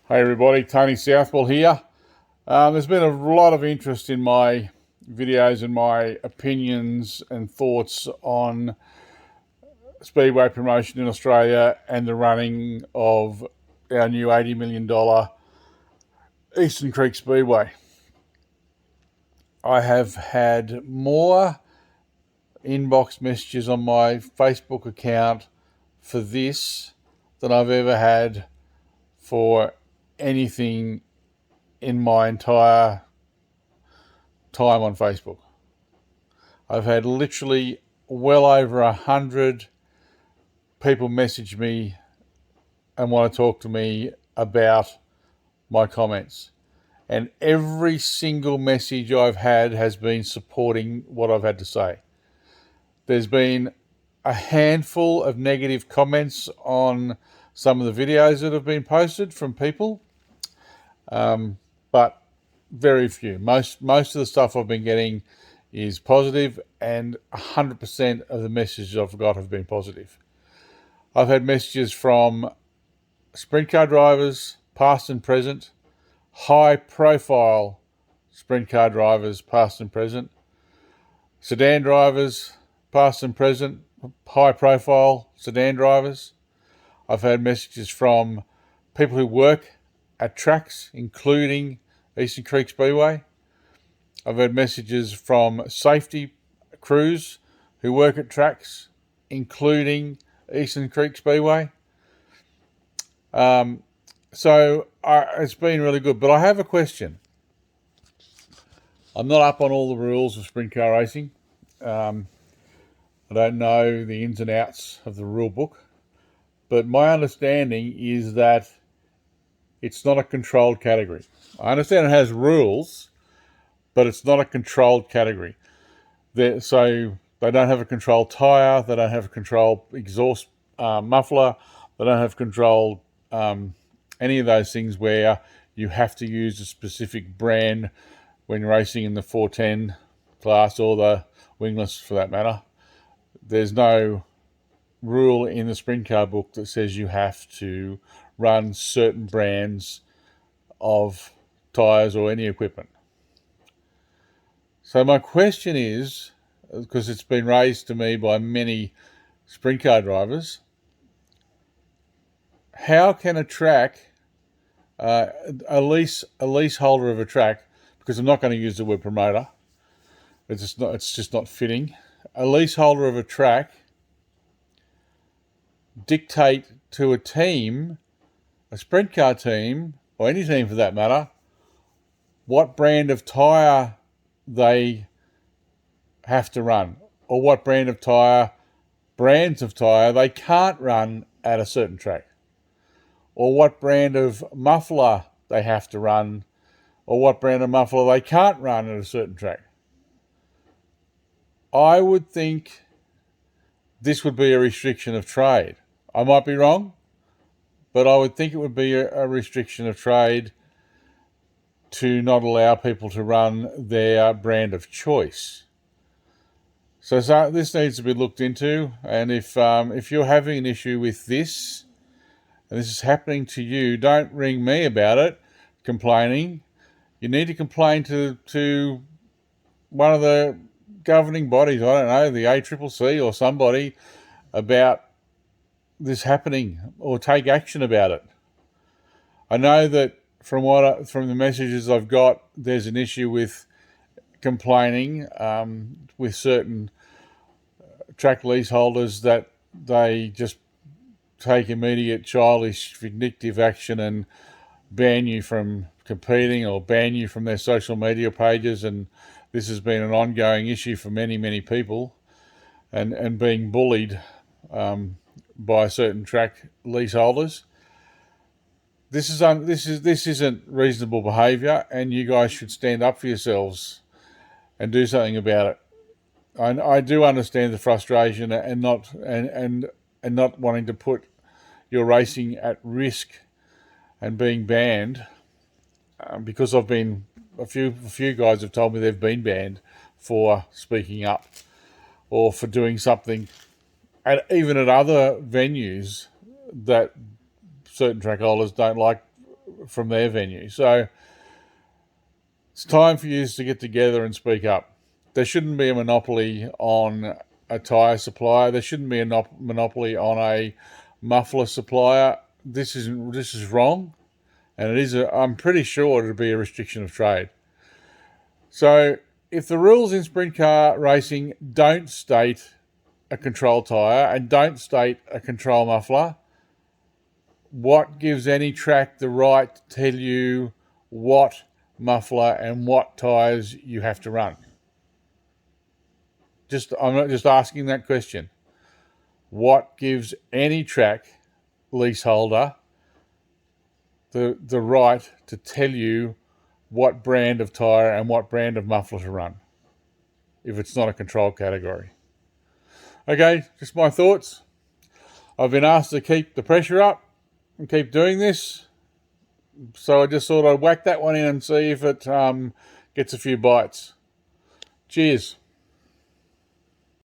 Hey everybody, Tony Southwell here. There's been a lot of interest in my videos and my opinions and thoughts on Speedway promotion in Australia and the running of our new $80 million Eastern Creek Speedway. I have had more inbox messages on my Facebook account for this than I've ever had for anything in my entire time on Facebook. I've had literally well over 100 people message me and want to talk to me about my comments. And every single message I've had has been supporting what I've had to say. There's been a handful of negative comments on some of the videos that have been posted from people, but very few. Most of the stuff I've been getting is positive, and 100% of the messages I've got have been positive. I've had messages from Sprintcar drivers, past and present, high-profile Sprintcar drivers, past and present, sedan drivers, past and present, high-profile sedan drivers. I've had messages from people who work at tracks, including Eastern Creek Speedway. I've had messages from safety crews who work at tracks, including Eastern Creek Speedway. It's been really good. But I have a question. I'm not up on all the rules of sprint car racing. I don't know the ins and outs of the rule book. But my understanding is that it's not a controlled category. I understand it has rules, but it's not a controlled category. So they don't have a controlled tyre, they don't have a controlled exhaust muffler, they don't have controlled any of those things where you have to use a specific brand when you're racing in the 410 class or the wingless for that matter. There's no rule in the sprint car book that says you have to run certain brands of tyres or any equipment. So my question is, because it's been raised to me by many sprint car drivers, how can a track, a leaseholder of a track, because I'm not going to use the word promoter, it's just not fitting, a leaseholder of a track dictate to a team, a sprint car team, or any team for that matter, what brand of tyre they have to run, or what brands of tyre they can't run at a certain track, or what brand of muffler they have to run, or what brand of muffler they can't run at a certain track. I would think this would be a restriction of trade. I might be wrong, but I would think it would be a restriction of trade to not allow people to run their brand of choice. So this needs to be looked into, and if you're having an issue with this, and this is happening to you, don't ring me about it, complaining. You need to complain to one of the governing bodies, I don't know, the ACCC or somebody, about this happening, or take action about it. I know that from the messages I've got, there's an issue with complaining with certain track leaseholders that they just take immediate childish, vindictive action and ban you from competing or ban you from their social media pages. And this has been an ongoing issue for many, many people, and being bullied by certain track leaseholders. This isn't reasonable behaviour, and you guys should stand up for yourselves and do something about it. I do understand the frustration and not wanting to put your racing at risk and being banned, because I've been a few guys have told me they've been banned for speaking up or for doing something even at other venues that certain track holders don't like from their venue. So it's time for you to get together and speak up. There shouldn't be a monopoly on a tyre supplier. There shouldn't be a monopoly on a muffler supplier. This is wrong, and it is. I'm pretty sure it'll be a restriction of trade. So if the rules in sprint car racing don't state a control tyre and don't state a control muffler, what gives any track the right to tell you what muffler and what tyres you have to run? I'm not just asking that question. What gives any track leaseholder the right to tell you what brand of tyre and what brand of muffler to run if it's not a control category? Okay, just my thoughts. I've been asked to keep the pressure up and keep doing this, so I just thought I'd whack that one in and see if it gets a few bites. Cheers.